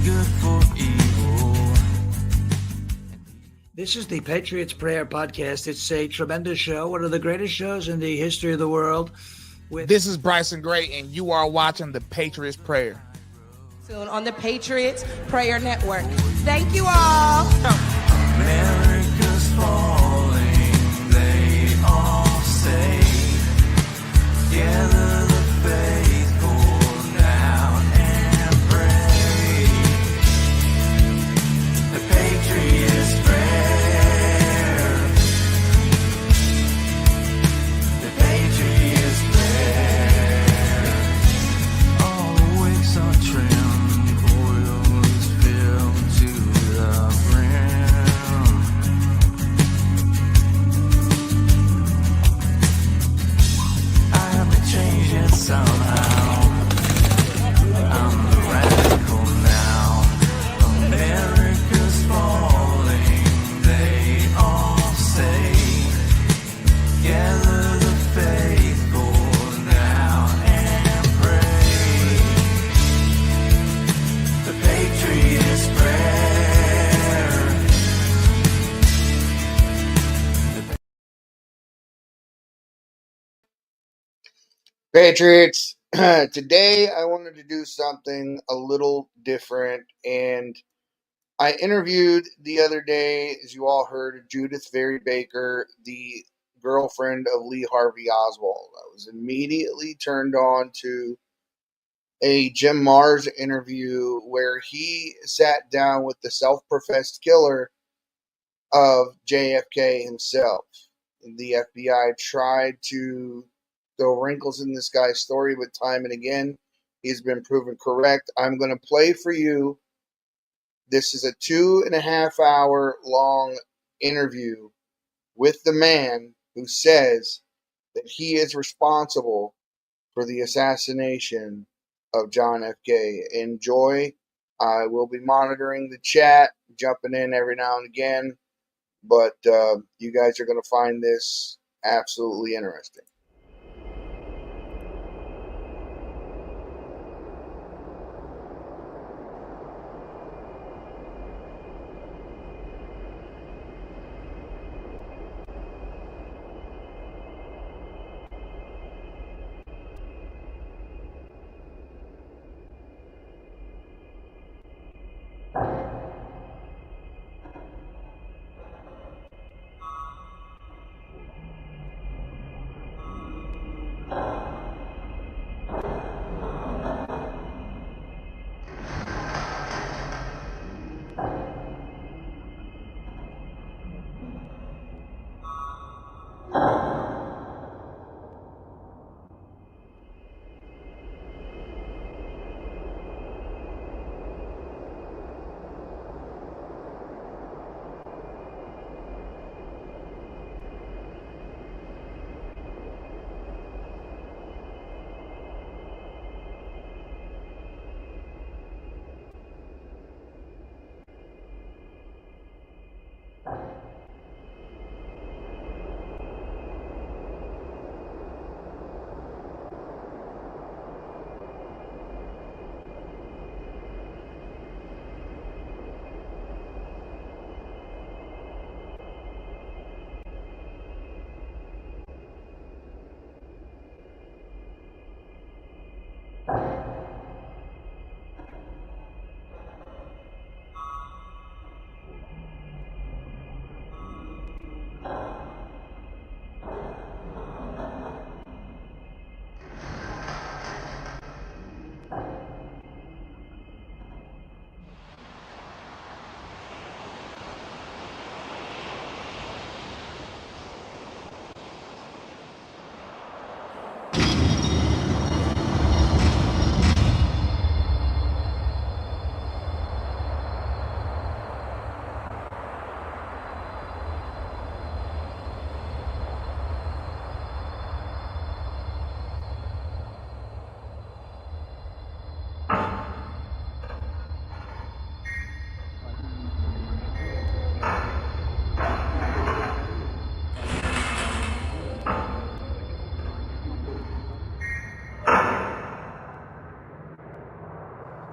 good for evil. This is the Patriots Prayer Podcast. It's a tremendous show, one of the greatest shows in the history of the world. This is Bryson Gray, and you are watching the Patriots Prayer. Soon on the Patriots Prayer Network. Thank you all. America's falling, they all say. Gather the faithful now and pray. The Patriots Prayer. The Patriots Prayer. All the wicks are trimmed, oil is filled to the brim. I have to change it somehow. I'm the radical now. America's falling, they all say. Gather the faithful now and pray. The Patriots Prayer. Patriots, today I wanted to do something a little different, and I interviewed the other day, as you all heard, Judith Very Baker, the girlfriend of Lee Harvey Oswald. I was immediately turned on to a Jim Mars interview where he sat down with the self-professed killer of JFK himself. The FBI tried to throw wrinkles in this guy's story, but time and again, he's been proven correct. I'm going to play for you. This is a 2.5 hour long interview with the man who says that he is responsible for the assassination of John F. K. Enjoy. I will be monitoring the chat, jumping in every now and again, but you guys are going to find this absolutely interesting.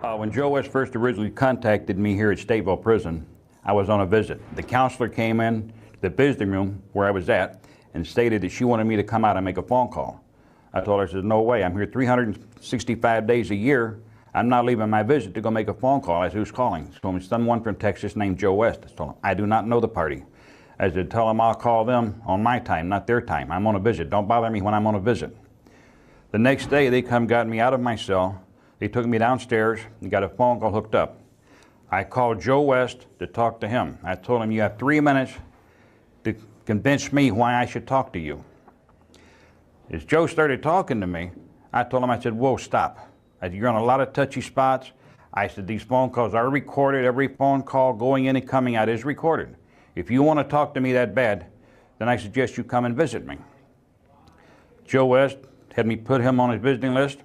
When Joe West first originally contacted me here at Stateville Prison, I was on a visit. The counselor came in to the visiting room where I was at and stated that she wanted me to come out and make a phone call. I told her, I said, no way, I'm here 365 days a year. I'm not leaving my visit to go make a phone call. I said, who's calling? She told me, someone from Texas named Joe West. I told him, I do not know the party. I said, tell them I'll call them on my time, not their time. I'm on a visit. Don't bother me when I'm on a visit. The next day, they got me out of my cell. They took me downstairs and got a phone call hooked up. I called Joe West to talk to him. I told him, you have 3 minutes to convince me why I should talk to you. As Joe started talking to me, I told him, I said, whoa, stop. I said, you're on a lot of touchy spots. I said, these phone calls are recorded. Every phone call going in and coming out is recorded. If you want to talk to me that bad, then I suggest you come and visit me. Joe West had me put him on his visiting list.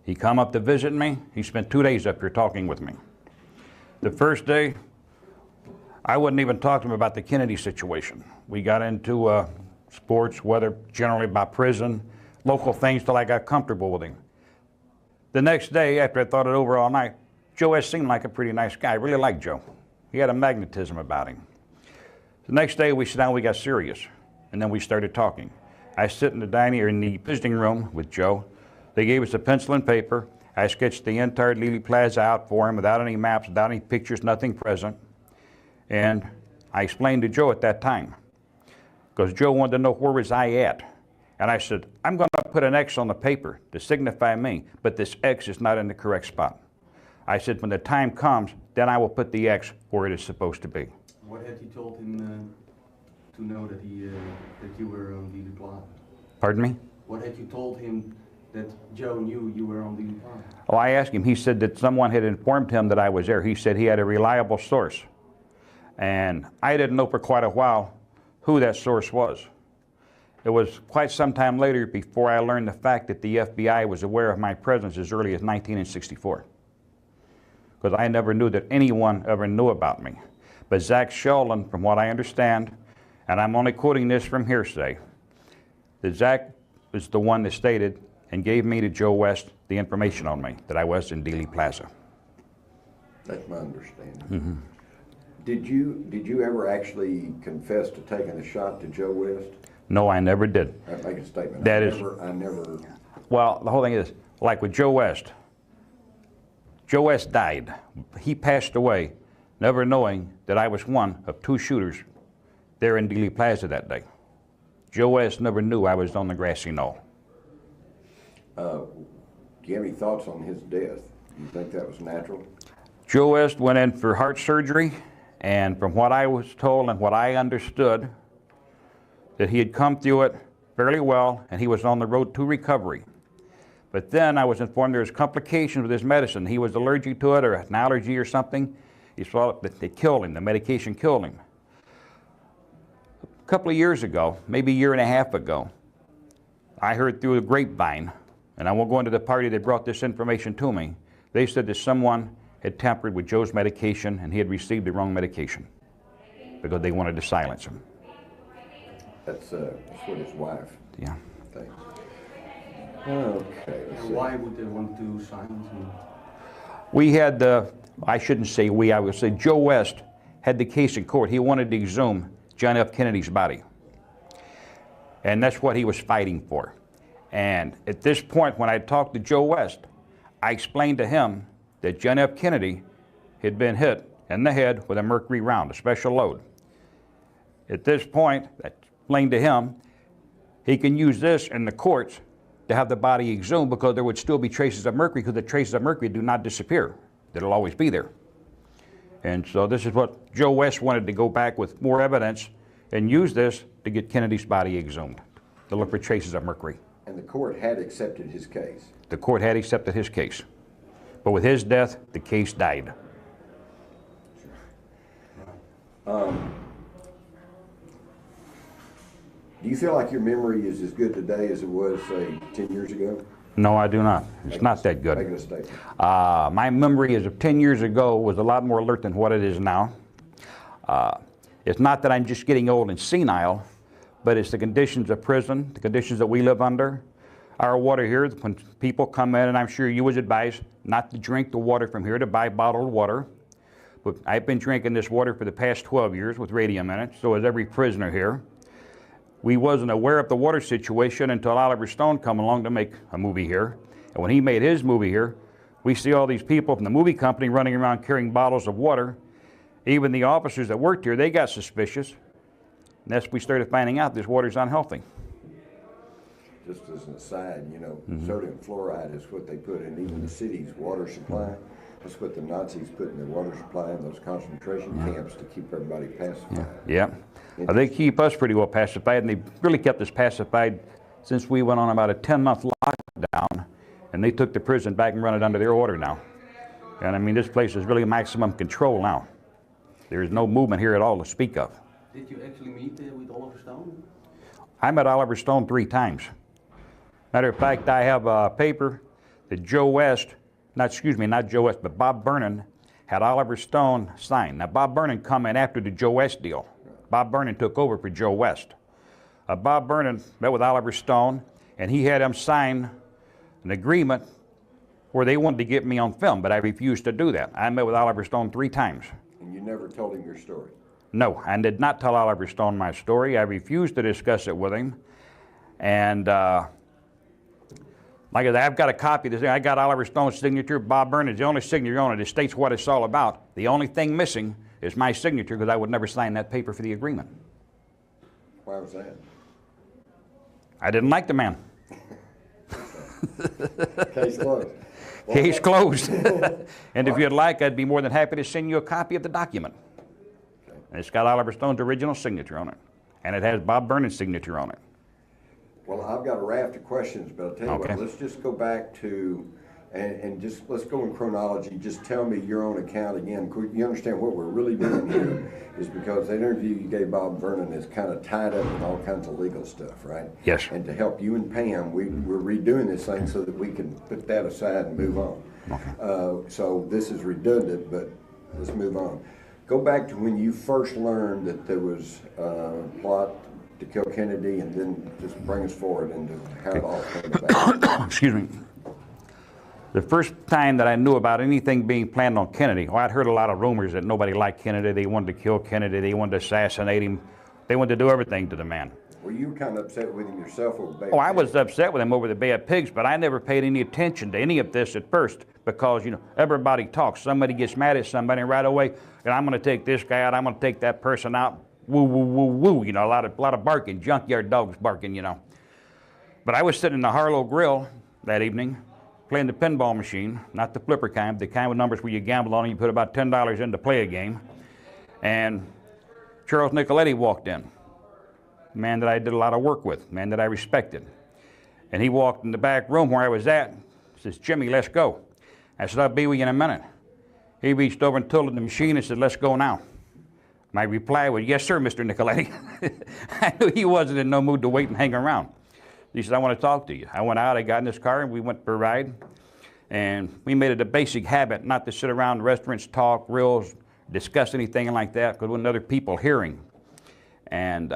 He come up to visit me. He spent 2 days up here talking with me. The first day, I wouldn't even talk to him about the Kennedy situation. We got into sports, weather, generally about prison, local things till I got comfortable with him. The next day, after I thought it over all night, Joe West seemed like a pretty nice guy. I really liked Joe. He had a magnetism about him. The next day, we sat down, we got serious, and then we started talking. I sit in the dining or in the visiting room with Joe. They gave us a pencil and paper. I sketched the entire Lily Plaza out for him without any maps, without any pictures, nothing present. And I explained to Joe at that time, because Joe wanted to know where was I at. And I said, I'm going to put an X on the paper to signify me, but this X is not in the correct spot. I said, when the time comes, then I will put the X where it is supposed to be. What had you told him to know that that you were on the Plaza? Pardon me? What had you told him that Joe knew you were on the Plaza? Oh, I asked him. He said that someone had informed him that I was there. He said he had a reliable source. And I didn't know for quite a while who that source was. It was quite some time later before I learned the fact that the FBI was aware of my presence as early as 1964. Because I never knew that anyone ever knew about me. But Zach Sheldon, from what I understand, and I'm only quoting this from hearsay, that Zach was the one that stated and gave me to Joe West the information on me, that I was in Dealey Plaza. That's my understanding. Mm-hmm. Did you ever actually confess to taking a shot to Joe West? No, I never did. I make a statement. That I never. Well, the whole thing is, like with Joe West died. He passed away, never knowing that I was one of 2 shooters there in Dealey Plaza that day. Joe West never knew I was on the grassy knoll. Do you have any thoughts on his death? Do you think that was natural? Joe West went in for heart surgery, and from what I was told and what I understood, that he had come through it fairly well, and he was on the road to recovery. But then I was informed there was complications with his medicine. He was allergic to it, or an allergy or something. He swallowed it, it killed him. The medication killed him. A couple of years ago, maybe a year and a half ago, I heard through the grapevine, and I won't go into the party that brought this information to me, they said that someone had tampered with Joe's medication and he had received the wrong medication because they wanted to silence him. That's what his wife Yeah. thinks. Okay. let's see. Why would they want to silence him? We had I shouldn't say we, I would say Joe West had the case in court. He wanted to exhume John F. Kennedy's body. And that's what he was fighting for. And at this point, when I talked to Joe West, I explained to him that John F. Kennedy had been hit in the head with a mercury round, a special load. At this point, I explained to him, he can use this in the courts to have the body exhumed because there would still be traces of mercury, because the traces of mercury do not disappear. It'll always be there. And so this is what Joe West wanted to go back with more evidence and use this to get Kennedy's body exhumed, to look for traces of mercury. And the court had accepted his case. The court had accepted his case. But with his death, the case died. Do you feel like your memory is as good today as it was, say, 10 years ago? No, I do not. It's not that good. Make a statement. My memory as of 10 years ago was a lot more alert than what it is now. It's not that I'm just getting old and senile, but it's the conditions of prison, the conditions that we live under. Our water here, when people come in, and I'm sure you was advised not to drink the water from here, to buy bottled water. But I've been drinking this water for the past 12 years with radium in it, so is every prisoner here. We wasn't aware of the water situation until Oliver Stone come along to make a movie here. And when he made his movie here, we see all these people from the movie company running around carrying bottles of water. Even the officers that worked here, they got suspicious. And that's when we started finding out this water's unhealthy. Just as an aside, you know, sodium fluoride is what they put in even the city's water supply. That's what the Nazis put in their water supply in those concentration camps to keep everybody pacified. Yeah. They keep us pretty well pacified, and they really kept us pacified since we went on about a 10-month lockdown, and they took the prison back and run it under their order now. And I mean, this place is really maximum control now. There is no movement here at all to speak of. Did you actually meet with Oliver Stone? I met Oliver Stone 3 times. Matter of fact, I have a paper that Joe West, not Joe West, but Bob Vernon had Oliver Stone sign. Now, Bob Vernon come in after the Joe West deal. Bob Vernon took over for Joe West. Bob Vernon met with Oliver Stone, and he had him sign an agreement where they wanted to get me on film, but I refused to do that. I met with Oliver Stone 3 times. And you never told him your story? No, I did not tell Oliver Stone my story. I refused to discuss it with him. And like I said, I've got a copy of this thing. I got Oliver Stone's signature. Bob Vernon's the only signature on it. It states what it's all about. The only thing missing is my signature, because I would never sign that paper for the agreement. Why was that? I didn't like the man. Case closed. Case closed. And if you'd like, I'd be more than happy to send you a copy of the document. And it's got Oliver Stone's original signature on it. And it has Bob Vernon's signature on it. Well, I've got a raft of questions, but I'll tell you Okay. what, let's just go back to, and just, let's go in chronology. Just tell me your own account again. You understand what we're really doing here is because that interview you gave Bob Vernon is kind of tied up in all kinds of legal stuff, right? Yes. And to help you and Pam, we're redoing this thing so that we can put that aside and move on. Okay. So this is redundant, but let's move on. Go back to when you first learned that there was a plot to kill Kennedy, and then just bring us forward into how it all came about. Excuse me. The first time that I knew about anything being planned on Kennedy, I'd heard a lot of rumors that nobody liked Kennedy. They wanted to kill Kennedy. They wanted to assassinate him. They wanted to do everything to the man. Were you kind of upset with him yourself over Bay? Oh, I was upset with him over the Bay of Pigs, but I never paid any attention to any of this at first because, you know, everybody talks. Somebody gets mad at somebody right away, and I'm going to take this guy out. I'm going to take that person out. Woo, woo, woo, woo. You know, a lot of barking, junkyard dogs barking, you know. But I was sitting in the Harlow Grill that evening playing the pinball machine, not the flipper kind, the kind with numbers where you gamble on and you put about $10 in to play a game. And Charles Nicoletti walked in. A man that I did a lot of work with, a man that I respected. And he walked in the back room where I was at, says, "Jimmy, let's go." I said, "I'll be with you in a minute." He reached over and tilted the machine and said, "Let's go now." My reply was, "Yes, sir, Mr. Nicoletti." I knew he wasn't in no mood to wait and hang around. He said, "I want to talk to you." I went out, I got in this car, and we went for a ride. And we made it a basic habit not to sit around restaurants, talk, reels, discuss anything like that, because when other people hearing. And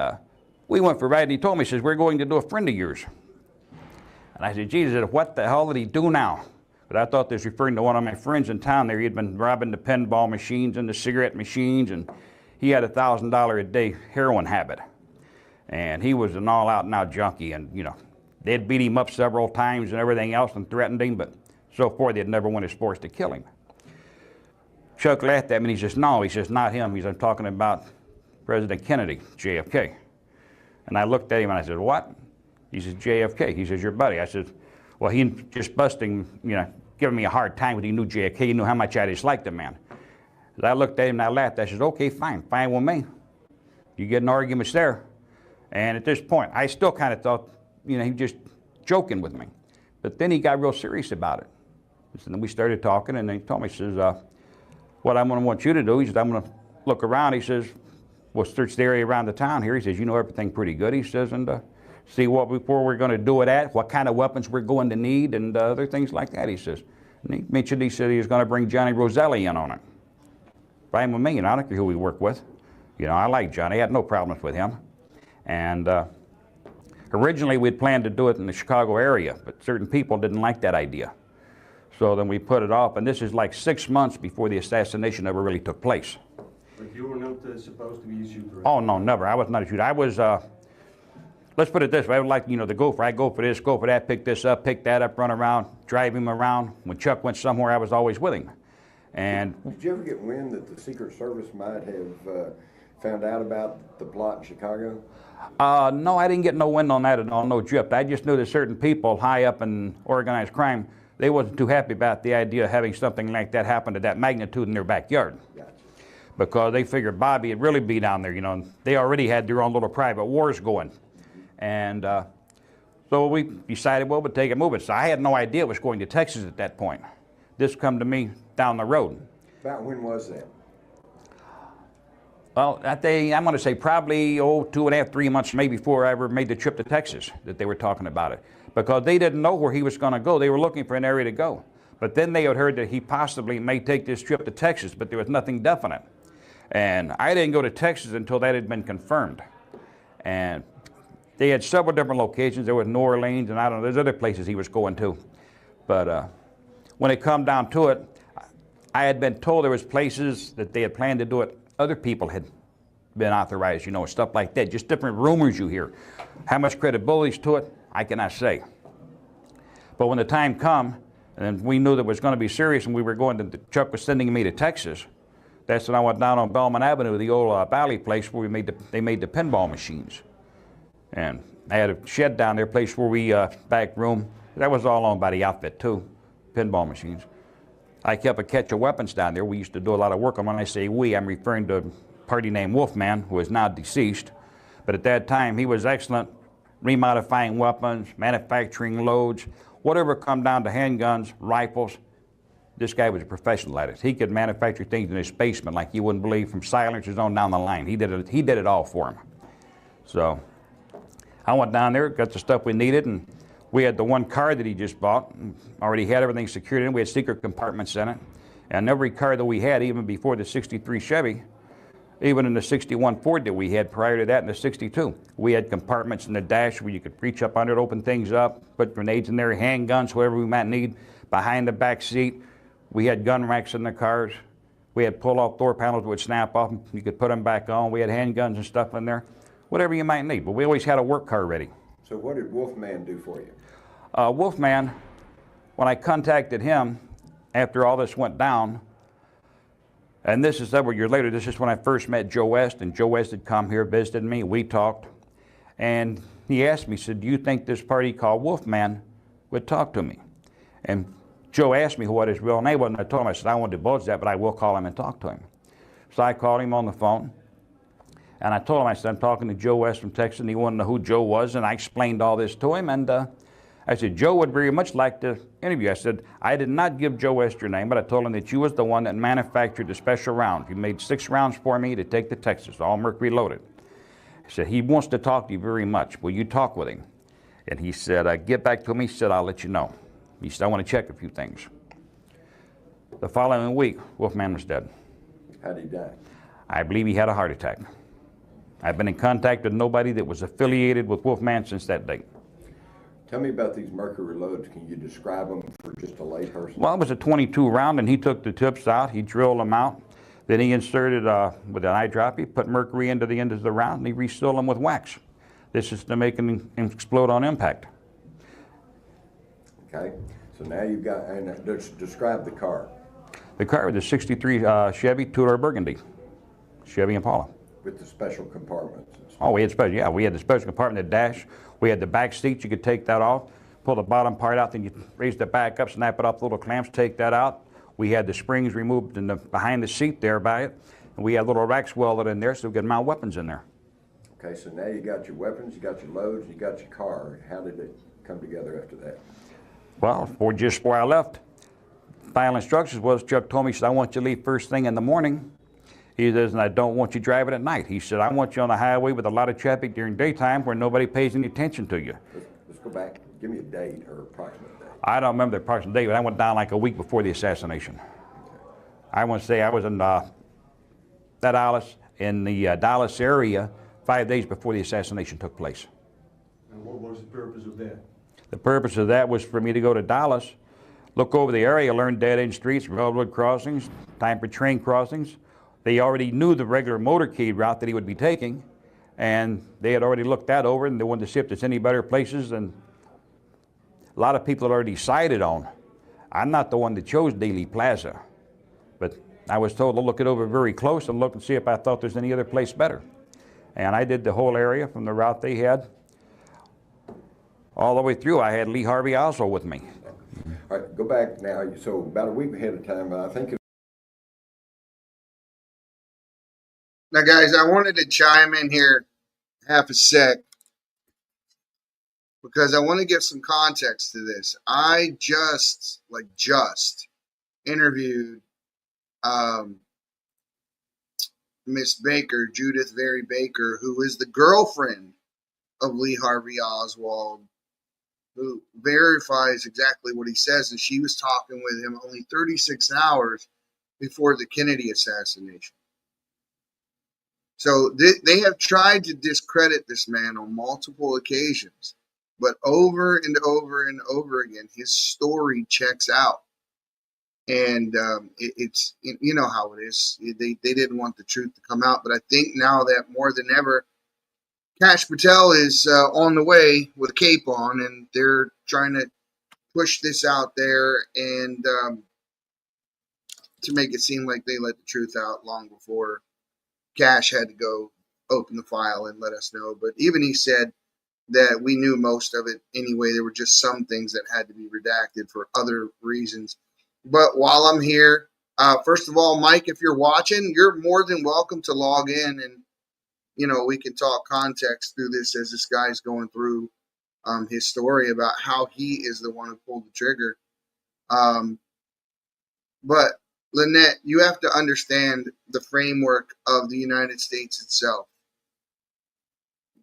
we went for a ride, and he told me, he says, "We're going to do a friend of yours." And I said, "Jesus, what the hell did he do now?" But I thought this was referring to one of my friends in town there. He had been robbing the pinball machines and the cigarette machines, and he had a $1,000 a day heroin habit. And he was an all-out and out junkie, and, you know, they'd beat him up several times and everything else and threatened him, but so far they'd never went as far as to kill him. Chuck laughed at me, and he says, "No," he says, "not him." He says, "I'm talking about President Kennedy, JFK. And I looked at him and I said, "What?" He says, "JFK. He says, "Your buddy." I said, "Well, he just busting, you know, giving me a hard time when he knew JFK. He knew how much I disliked the man." As I looked at him and I laughed. I said, "Okay, fine with me. You get in arguments there." And at this point, I still kind of thought, you know, he was just joking with me. But then he got real serious about it. And then we started talking, and he told me, he says, "What I'm going to want you to do," he says, "I'm going to look around." He says, "We'll search the area around the town here." He says, "You know everything pretty good," he says, "and see where we're going to do it at, what kind of weapons we're going to need, and other things like that," he says. And he mentioned, he said he was going to bring Johnny Roselli in on it. Fine with me, and I don't care who we work with. You know, I like Johnny. I had no problems with him. And Originally, we'd planned to do it in the Chicago area, but certain people didn't like that idea. So then we put it off, and this is like 6 months before the assassination ever really took place. But you were not supposed to be a shooter? Oh, no, never. I was not a shooter. I was, let's put it this way. I would like, to go for, I go for this, go for that, pick this up, pick that up, run around, drive him around. When Chuck went somewhere, I was always with him. And Did you ever get wind that the Secret Service might have found out about the plot in Chicago? no, I didn't get no wind on that at all, no drip. I just knew that certain people high up in organized crime, they wasn't too happy about the idea of having something like that happen to that magnitude in their backyard. Gotcha. Because they figured Bobby would really be down there, and they already had their own little private wars going. And so we decided, well, we'd take it moving. So I had no idea it was going to Texas at that point. This come to me down the road. About when was that? Well, I'm going to say probably, 2.5, 3 months maybe before I ever made the trip to Texas that they were talking about it. Because they didn't know where he was going to go. They were looking for an area to go. But then they had heard that he possibly may take this trip to Texas, but there was nothing definite. And I didn't go to Texas until that had been confirmed. And they had several different locations. There was New Orleans, and I don't know, there's other places he was going to. But when it come down to it, I had been told there was places that they had planned to do it. Other people had been authorized, stuff like that. Just different rumors you hear. How much credibility is to it, I cannot say. But when the time come, and we knew that it was going to be serious, and we were going to, Chuck was sending me to Texas, that's when I went down on Belmont Avenue, the old Valley place where they made the pinball machines. And I had a shed down there, place where we, back room, that was all owned by the outfit too, pinball machines. I kept a catch of weapons down there. We used to do a lot of work on. When I say we, I'm referring to a party named Wolfman, who is now deceased. But at that time, he was excellent, remodifying weapons, manufacturing loads, whatever come down to handguns, rifles. This guy was a professional at it. He could manufacture things in his basement like you wouldn't believe, from silencers on down the line. He did it all for him. So I went down there, got the stuff we needed, and we had the one car that he just bought, already had everything secured in. We had secret compartments in it. And every car that we had, even before the 63 Chevy, even in the 61 Ford that we had prior to that in the 62, we had compartments in the dash where you could reach up under it, open things up, put grenades in there, handguns, whatever we might need. Behind the back seat, we had gun racks in the cars. We had pull-off door panels that would snap off. You could put them back on. We had handguns and stuff in there, whatever you might need. But we always had a work car ready. So what did Wolfman do for you? Wolfman, when I contacted him after all this went down, and this is several years later, this is when I first met Joe West, and Joe West had come here, visited me, we talked, and he asked me, he said, do you think this party called Wolfman would talk to me? And Joe asked me what his real name was, and I told him, I said, I won't divulge that, but I will call him and talk to him. So I called him on the phone, and I told him, I said, I'm talking to Joe West from Texas, and he wanted to know who Joe was, and I explained all this to him, and I said, Joe would very much like to interview. I said, I did not give Joe West your name, but I told him that you was the one that manufactured the special rounds. You made 6 rounds for me to take to Texas, all mercury loaded. I said, he wants to talk to you very much. Will you talk with him? And he said, get back to me. He said, I'll let you know. He said, I want to check a few things. The following week, Wolfman was dead. How did he die? I believe he had a heart attack. I've been in contact with nobody that was affiliated with Wolfman since that date. Tell me about these mercury loads. Can you describe them for just a layperson? Well, it was a 22 round, and he took the tips out, he drilled them out, then he inserted with an eye drop, he put mercury into the end of the round, and he resealed them with wax. This is to make them explode on impact. Okay, so now you've got, and describe the car. The car was a 63 Chevy 2-door Burgundy, Chevy Impala. With the special compartments. Oh, we had special, yeah, we had the special compartment, the dash. We had the back seats, you could take that off, pull the bottom part out, then you raise the back up, snap it off the little clamps, take that out. We had the springs removed in behind the seat there by it, and we had little racks welded in there so we could mount weapons in there. Okay, so now you got your weapons, you got your loads, you got your car. How did it come together after that? Well, just before I left, final instructions was, Chuck told me, he said, I want you to leave first thing in the morning. He says, and I don't want you driving at night. He said, I want you on the highway with a lot of traffic during daytime where nobody pays any attention to you. Let's go back. Give me a date or approximate date. I don't remember the approximate date, but I went down like a week before the assassination. I want to say I was in Dallas area 5 days before the assassination took place. And what was the purpose of that? The purpose of that was for me to go to Dallas, look over the area, learn dead-end streets, railroad crossings, time for train crossings. They already knew the regular motorcade route that he would be taking, and they had already looked that over, and they wanted to see if there's any better places, and a lot of people had already decided on. I'm not the one that chose Dealey Plaza, but I was told to look it over very close and look and see if I thought there's any other place better. And I did the whole area from the route they had all the way through. I had Lee Harvey Oswald with me. All right, go back now. So about a week ahead of time, I think. Now, guys, I wanted to chime in here half a sec because I want to give some context to this. I just interviewed Miss Baker, Judith Very Baker, who is the girlfriend of Lee Harvey Oswald, who verifies exactly what he says. And she was talking with him only 36 hours before the Kennedy assassination. So they have tried to discredit this man on multiple occasions, but over and over and over again, his story checks out. And it's, you know how it is. They didn't want the truth to come out, but I think now that more than ever, Kash Patel is on the way with a cape on, and they're trying to push this out there and to make it seem like they let the truth out long before Kash had to go open the file and let us know. But even he said that we knew most of it anyway. There were just some things that had to be redacted for other reasons. But while I'm here, first of all, Mike, if you're watching, you're more than welcome to log in, and we can talk context through this as this guy's going through his story about how he is the one who pulled the trigger. But Lynette, you have to understand the framework of the United States itself.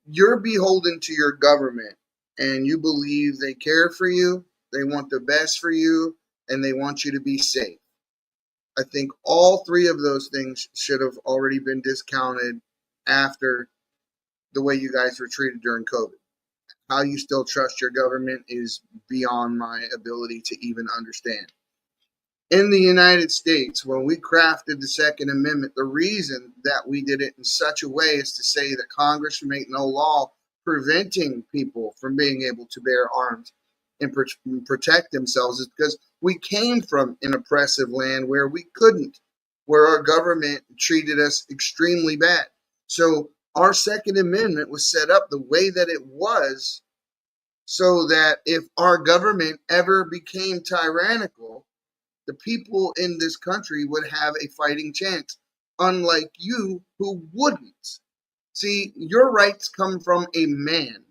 You're beholden to your government, and you believe they care for you, they want the best for you, and they want you to be safe. I think all three of those things should have already been discounted after the way you guys were treated during COVID. How you still trust your government is beyond my ability to even understand. In the United States, when we crafted the Second Amendment, the reason that we did it in such a way is to say that Congress should make no law preventing people from being able to bear arms and protect themselves, is because we came from an oppressive land where we couldn't, where our government treated us extremely bad. So our Second Amendment was set up the way that it was so that if our government ever became tyrannical, the people in this country would have a fighting chance, unlike you who wouldn't. See, your rights come from a man.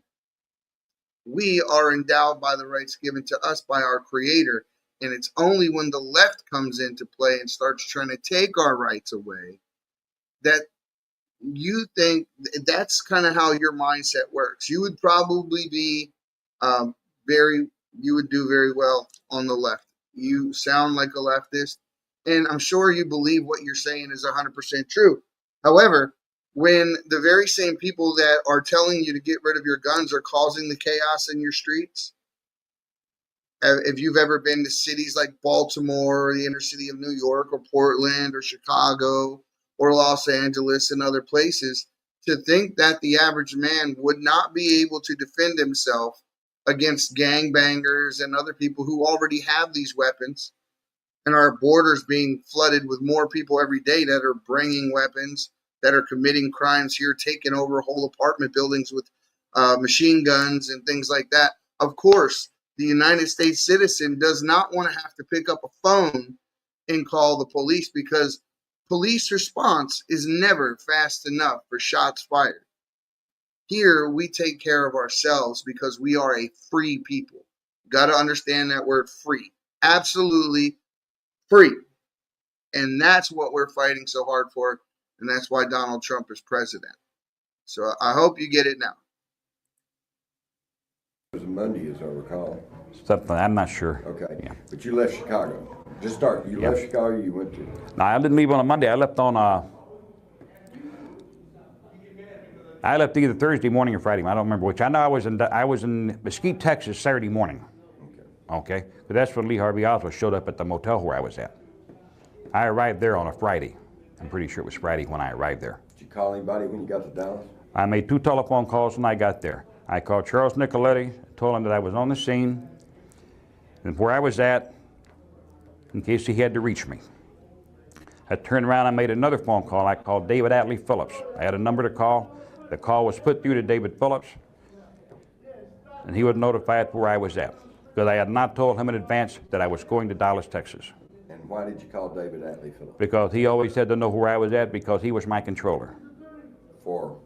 We are endowed by the rights given to us by our Creator, and it's only when the left comes into play and starts trying to take our rights away that you think that's kind of how your mindset works. You would probably be you would do very well on the left. You sound like a leftist, and I'm sure you believe what you're saying is 100% true. However, when the very same people that are telling you to get rid of your guns are causing the chaos in your streets, if you've ever been to cities like Baltimore or the inner city of New York or Portland or Chicago or Los Angeles and other places, to think that the average man would not be able to defend himself against gangbangers and other people who already have these weapons, and our borders being flooded with more people every day that are bringing weapons, that are committing crimes here, taking over whole apartment buildings with machine guns and things like that. Of course, the United States citizen does not want to have to pick up a phone and call the police, because police response is never fast enough for shots fired. Here, we take care of ourselves because we are a free people. Got to understand that word free. Absolutely free. And that's what we're fighting so hard for. And that's why Donald Trump is president. So I hope you get it now. It was a Monday, as I recall. Something, I'm not sure. Okay. Yeah. But you left Chicago. Just start. You left Chicago, you went to. No, I didn't leave on a Monday. I left on I left either Thursday morning or Friday. I don't remember which. I know I was in Mesquite, Texas, Saturday morning. Okay, but that's when Lee Harvey Oswald showed up at the motel where I was at. I arrived there on a Friday. I'm pretty sure it was Friday when I arrived there. Did you call anybody when you got to Dallas? I made 2 telephone calls when I got there. I called Charles Nicoletti, told him that I was on the scene and where I was at in case he had to reach me. I turned around and made another phone call. I called David Atlee Phillips. I had a number to call. The call was put through to David Phillips, and he was notified where I was at, because I had not told him in advance that I was going to Dallas, Texas. And why did you call David Atlee Phillips? Because he always had to know where I was at, because he was my controller. For?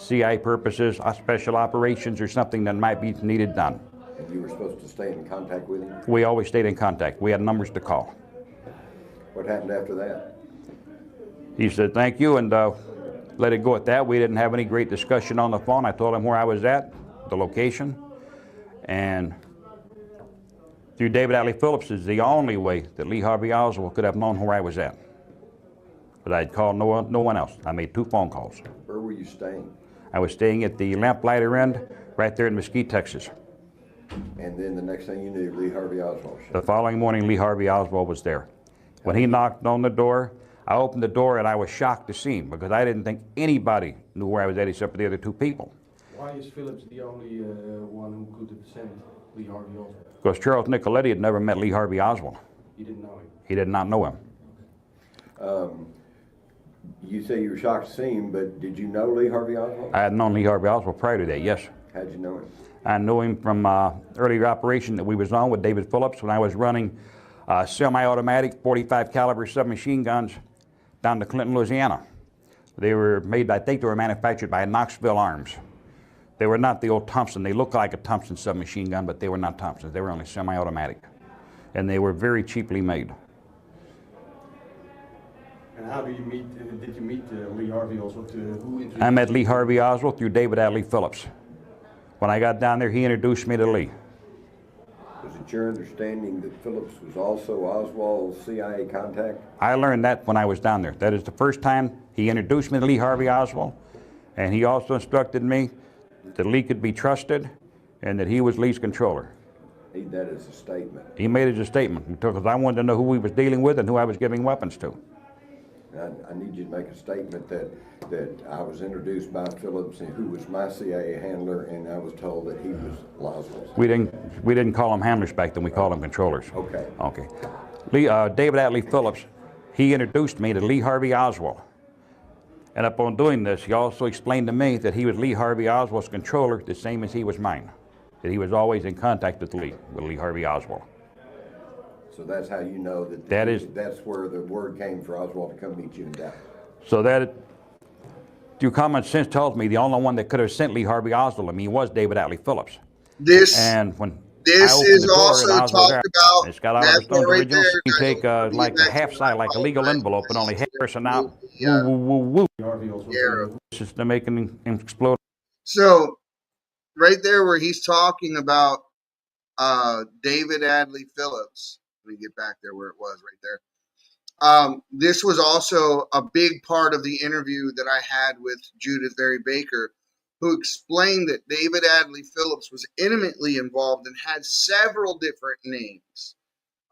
CI purposes, special operations, or something that might be needed done. And you were supposed to stay in contact with him? We always stayed in contact. We had numbers to call. What happened after that? He said, thank you, and let it go at that. We didn't have any great discussion on the phone. I told him where I was at, the location, and through David Atlee Phillips is the only way that Lee Harvey Oswald could have known where I was at. But I'd called no one else. I made 2 phone calls. Where were you staying? I was staying at the Lamplighter Inn right there in Mesquite, Texas. And then the next thing you knew, Lee Harvey Oswald showed The up. following morning, Lee Harvey Oswald was there. When he knocked on the door, I opened the door and I was shocked to see him, because I didn't think anybody knew where I was at except for the other 2 people. Why is Phillips the only one who could have sent Lee Harvey Oswald? Because Charles Nicoletti had never met Lee Harvey Oswald. He didn't know him. He did not know him. You say you were shocked to see him, but did you know Lee Harvey Oswald? I had known Lee Harvey Oswald prior to that, yes. How'd you know him? I knew him from earlier operation that we was on with David Phillips when I was running semi-automatic 45 caliber submachine guns down to Clinton, Louisiana. They were made, I think they were manufactured by Knoxville Arms. They were not the old Thompson. They looked like a Thompson submachine gun, but they were not Thompsons. They were only semi-automatic. And they were very cheaply made. And how did you meet Lee Harvey Oswald? Who introduced I met Lee Harvey Oswald through David Atlee Phillips. When I got down there, he introduced me to Lee. Was it your understanding that Phillips was also Oswald's CIA contact? I learned that when I was down there. That is the first time he introduced me to Lee Harvey Oswald, and he also instructed me that Lee could be trusted and that he was Lee's controller. Need that as a statement. He made it as a statement because I wanted to know who he was dealing with and who I was giving weapons to. I need you to make a statement that I was introduced by Phillips, and who was my CIA handler, and I was told that he was Oswald's. We didn't call them handlers back then. We called them controllers. Okay. Okay. David Atlee Phillips, he introduced me to Lee Harvey Oswald. And upon doing this, he also explained to me that he was Lee Harvey Oswald's controller, the same as he was mine. That he was always in contact with Lee Harvey Oswald. So that's how you know that's where the word came for Oswald to come meet you in Dallas. So that, through common sense, tells me the only one that could have sent Lee Harvey Oswald to me was David Atlee Phillips. And when this I opened is the door also and Oswald talked there, about. it's got Oliver Stone's right original. there, You guys. take like a half side, like a legal envelope, and only half person out. Woo, woo, woo, woo. Lee Harvey Oswald? Arrow. Just to making him explode. So, right there where he's talking about David Atlee Phillips. Let me get back there where it was right there. This was also a big part of the interview that I had with Judith Berry Baker, who explained that David Atlee Phillips was intimately involved and had several different names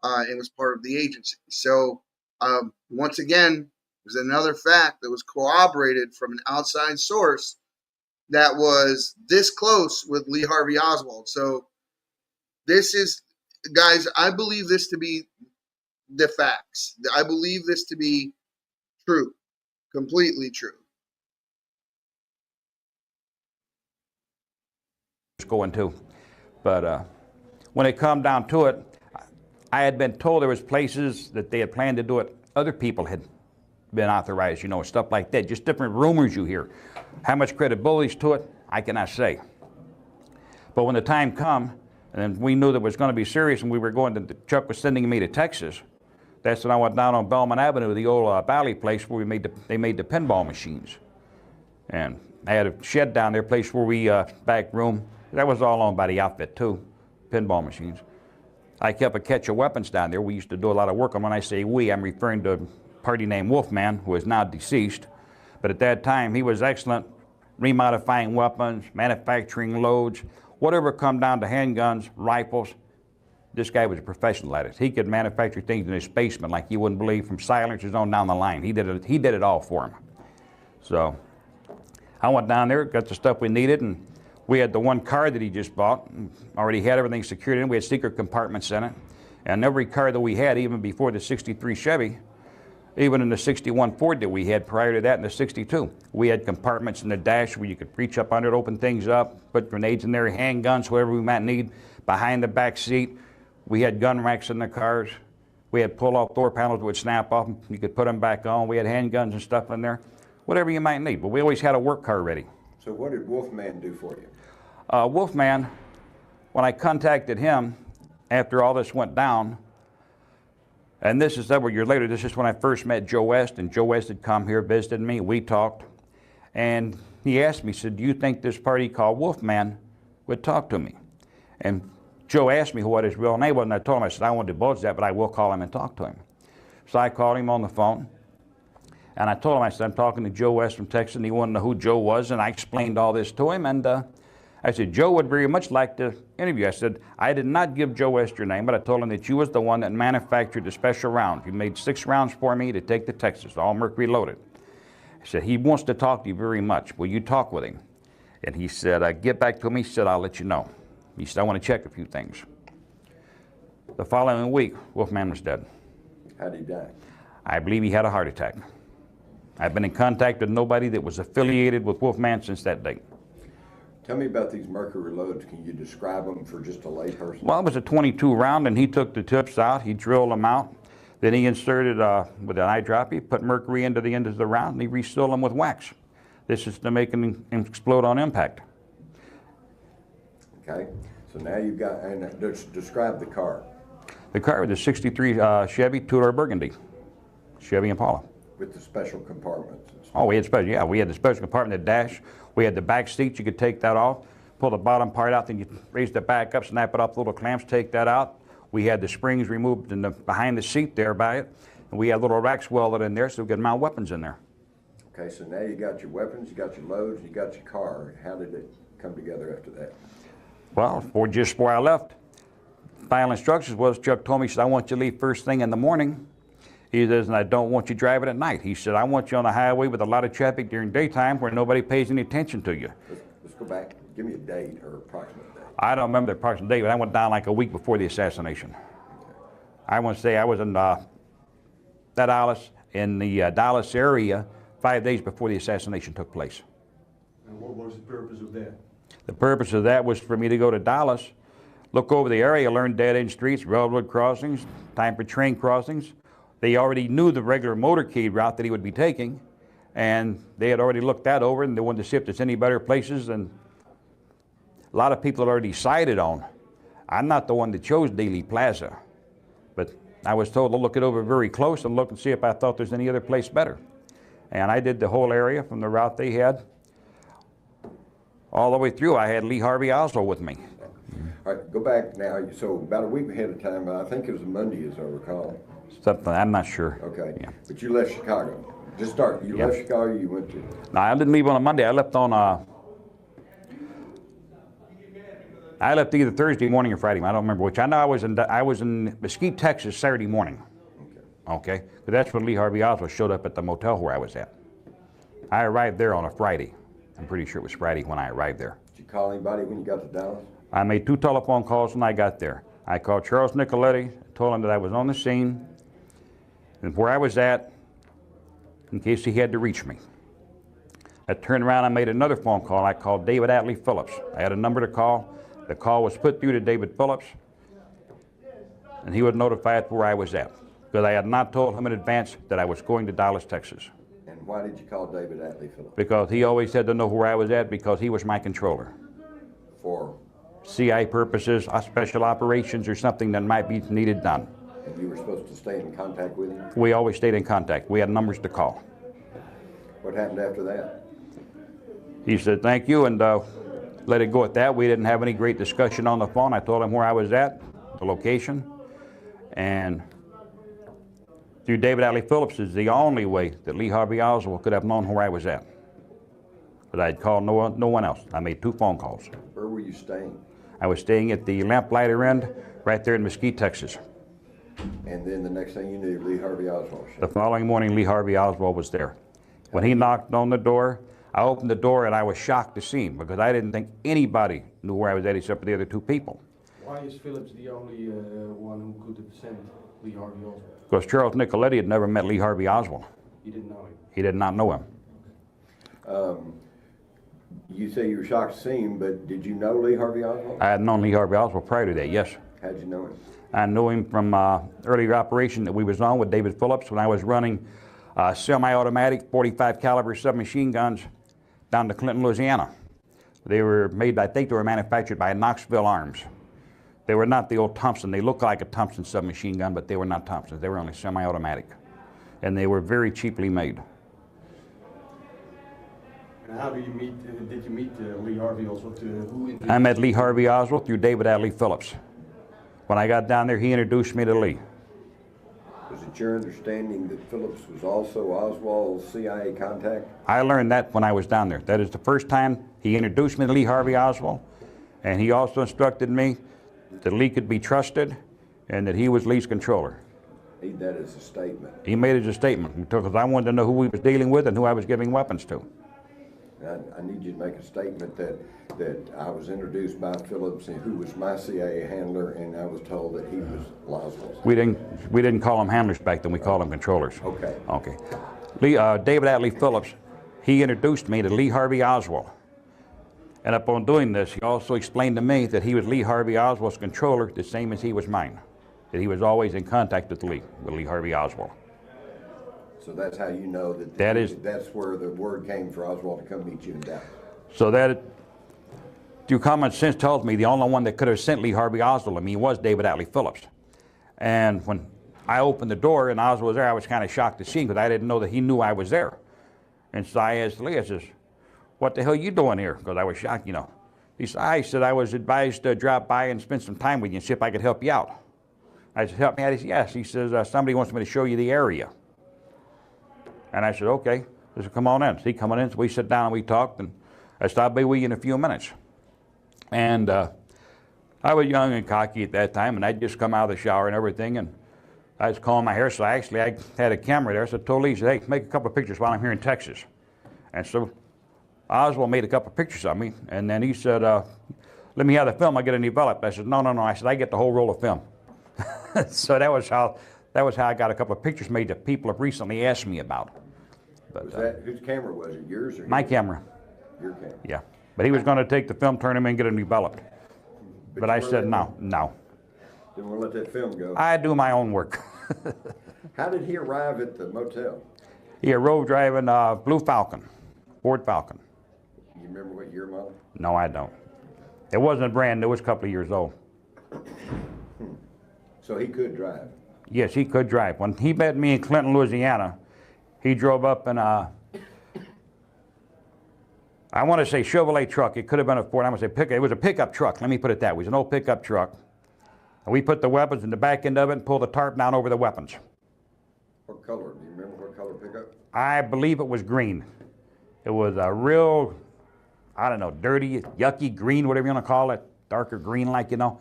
and was part of the agency. So, once again, there's another fact that was corroborated from an outside source that was this close with Lee Harvey Oswald. So, this is, guys, I believe this to be the facts. I believe this to be true, completely true. Going to, but when it come down to it, I had been told there was places that they had planned to do it. Other people had been authorized, you know, stuff like that. Just different rumors you hear. How much credibility is to it, I cannot say. But when the time come, and we knew that it was going to be serious, and we were going to, Chuck was sending me to Texas. That's when I went down on Belmont Avenue, the old Valley place where they made the pinball machines. And I had a shed down there, place where we, back room. That was all owned by the outfit too, pinball machines. I kept a catch of weapons down there. We used to do a lot of work on. When I say we, I'm referring to a party named Wolfman, who is now deceased. But at that time, he was excellent remodifying weapons, manufacturing loads, whatever come down to handguns, rifles. This guy was a professional at it. He could manufacture things in his basement like you wouldn't believe, from silencers on down the line. He did it all for him. So I went down there, got the stuff we needed, and we had the one car that he just bought, already had everything secured in. We had secret compartments in it. And every car that we had, even before the 63 Chevy, even in the 61 Ford that we had prior to that in the 62, we had compartments in the dash where you could reach up under it, open things up, put grenades in there, handguns, whatever we might need. Behind the back seat, we had gun racks in the cars. We had pull-off door panels that would snap off. You could put them back on. We had handguns and stuff in there, whatever you might need. But we always had a work car ready. So what did Wolfman do for you? Wolfman, when I contacted him after all this went down, and this is several years later, this is when I first met Joe West, and Joe West had come here, visited me, we talked, and he asked me, he said, do you think this party called Wolfman would talk to me? And Joe asked me what his real name was, and I told him, I said, I won't divulge that, but I will call him and talk to him. So I called him on the phone, and I told him, I said, I'm talking to Joe West from Texas, and he wanted to know who Joe was, and I explained all this to him, and I said, Joe would very much like to interview. I said, I did not give Joe West your name, but I told him that you was the one that manufactured the special rounds. You made 6 rounds for me to take to Texas, all mercury loaded. I said, he wants to talk to you very much. Will you talk with him? And he said, get back to me. He said, I'll let you know. He said, I want to check a few things. The following week, Wolfman was dead. How did he die? I believe he had a heart attack. I've been in contact with nobody that was affiliated with Wolfman since that date. Tell me about these mercury loads. Can you describe them for just a layperson? Well, it was a 22 round, and he took the tips out. He drilled them out. Then he inserted with an eye drop. He put mercury into the end of the round, and he resealed them with wax. This is to make them explode on impact. Okay. So now you've got, and describe the car. The car was a 63 Chevy 2-door Burgundy, Chevy Impala. With the special compartments. Oh, we had special, yeah, we had the special compartment, the dash. We had the back seats, you could take that off, pull the bottom part out, then you raise the back up, snap it off the little clamps, take that out. We had the springs removed in the, behind the seat there by it, and we had little racks welded in there so we could mount weapons in there. Okay, so now you got your weapons, you got your loads, you got your car. How did it come together after that? Well, just before I left, final instructions was, Chuck told me, he said, I want you to leave first thing in the morning. He says, and I don't want you driving at night. He said, I want you on the highway with a lot of traffic during daytime where nobody pays any attention to you. Let's go back. Give me a date or approximate date. I don't remember the approximate date, but I went down like a week before the assassination. I want to say I was in Dallas, in the Dallas area 5 days before the assassination took place. And what was the purpose of that? The purpose of that was for me to go to Dallas, look over the area, learn dead-end streets, railroad crossings, time for train crossings. They already knew the regular motorcade route that he would be taking, and they had already looked that over, and they wanted to see if there's any better places, and a lot of people had already decided on. I'm not the one that chose Dealey Plaza, but I was told to look it over very close and look and see if I thought there's any other place better. And I did the whole area from the route they had. All the way through, I had Lee Harvey Oswald with me. All right, go back now. So about a week ahead of time, I think it was a Monday, as I recall. Something, I'm not sure. Okay. Yeah. But you left Chicago. Just start. You Yep. left Chicago, you went to... No, I didn't leave on a Monday. I left on I left either Thursday morning or Friday. I don't remember which. I know I was in Mesquite, Texas, Saturday morning. Okay. But that's when Lee Harvey Oswald showed up at the motel where I was at. I arrived there on a Friday. I'm pretty sure it was Friday when I arrived there. Did you call anybody when you got to Dallas? I made 2 telephone calls when I got there. I called Charles Nicoletti, told him that I was on the scene and where I was at in case he had to reach me. I turned around and made another phone call. I called David Atlee Phillips. I had a number to call. The call was put through to David Phillips, and he would notify us where I was at, because I had not told him in advance that I was going to Dallas, Texas. And why did you call David Atlee Phillips? Because he always had to know where I was at, because he was my controller. For? CI purposes, special operations, or something that might be needed done. And you were supposed to stay in contact with him? We always stayed in contact. We had numbers to call. What happened after that? He said, thank you, and let it go at that. We didn't have any great discussion on the phone. I told him where I was at, the location, and through David Atlee Phillips is the only way that Lee Harvey Oswald could have known where I was at. but I'd called no one else. I made 2 phone calls. Where were you staying? I was staying at the Lamplighter Inn right there in Mesquite, Texas. And then the next thing you knew, Lee Harvey Oswald showed The up. following morning, Lee Harvey Oswald was there. When he knocked on the door, I opened the door and I was shocked to see him because I didn't think anybody knew where I was at except for the other 2 people. Why is Phillips the only one who could have sent Lee Harvey Oswald? Because Charles Nicoletti had never met Lee Harvey Oswald. He didn't know him. He did not know him. You say you were shocked to see him, but did you know Lee Harvey Oswald? I had known Lee Harvey Oswald prior to that, yes. How'd you know him? I knew him from earlier operation that we was on with David Phillips when I was running semi-automatic 45 caliber submachine guns down to Clinton, Louisiana. They were made, I think they were manufactured by Knoxville Arms. They were not the old Thompson. They looked like a Thompson submachine gun, but they were not Thompsons. They were only semi-automatic. And they were very cheaply made. And how did you meet Lee Harvey Oswald? I met Lee Harvey Oswald through David Adley Phillips. When I got down there, he introduced me to Lee. Was it your understanding that Phillips was also Oswald's CIA contact? I learned that when I was down there. That is the first time he introduced me to Lee Harvey Oswald, and he also instructed me that Lee could be trusted and that he was Lee's controller. Need that as a statement. He made it as a statement because I wanted to know who we was dealing with and who I was giving weapons to. I need you to make a statement that I was introduced by Phillips, and who was my CIA handler, and I was told that he was Oswald's. We didn't call them handlers back then. We called them controllers. Okay. Okay. David Adley Phillips, he introduced me to Lee Harvey Oswald. And upon doing this, he also explained to me that he was Lee Harvey Oswald's controller, the same as he was mine. That he was always in contact with Lee Harvey Oswald. So that's how you know that's where the word came for Oswald to come meet you in Dallas. So that, through common sense, tells me the only one that could have sent Lee Harvey Oswald to me was David Adley Phillips. And when I opened the door and Oswald was there, I was kind of shocked to see him because I didn't know that he knew I was there. And so I asked Lee, I says, "What the hell are you doing here?" Because I was shocked, you know. He said, "I was advised to drop by and spend some time with you and see if I could help you out." I said, "Help me out?" He said, "Yes." He says, "Somebody wants me to show you the area." And I said, "Okay." He said, "Come on in." So he come on in, so we sat down and we talked, and I said, "I'll be with you in a few minutes." And I was young and cocky at that time, and I'd just come out of the shower and everything, and I was combing my hair, so I had a camera there, so I told Lee, I said, "Hey, make a couple of pictures while I'm here in Texas." And so Oswald made a couple of pictures of me, and then he said, "Let me have the film, I'll get it developed." I said, No. I said, "I get the whole roll of film." So that was how I got a couple of pictures made that people have recently asked me about. But, Whose camera was it? Yours or my his? camera. Your camera. Yeah. But he was going to take the film, turn him in, get it developed. But I said, no. Didn't want to let that film go. I do my own work. How did he arrive at the motel? He arrived driving Blue Falcon, Ford Falcon. You remember what year model? No, I don't. It wasn't brand new. It was a couple of years old. So he could drive. Yes, he could drive. When he met me in Clinton, Louisiana, he drove up in a, I want to say Chevrolet truck. It could have been a Ford. I'm going to say pickup. It was a pickup truck. Let me put it that way. It was an old pickup truck. And we put the weapons in the back end of it and pulled the tarp down over the weapons. What color? Do you remember what color pickup? I believe it was green. It was a real, I don't know, dirty, yucky green, whatever you want to call it. Darker green, like, you know.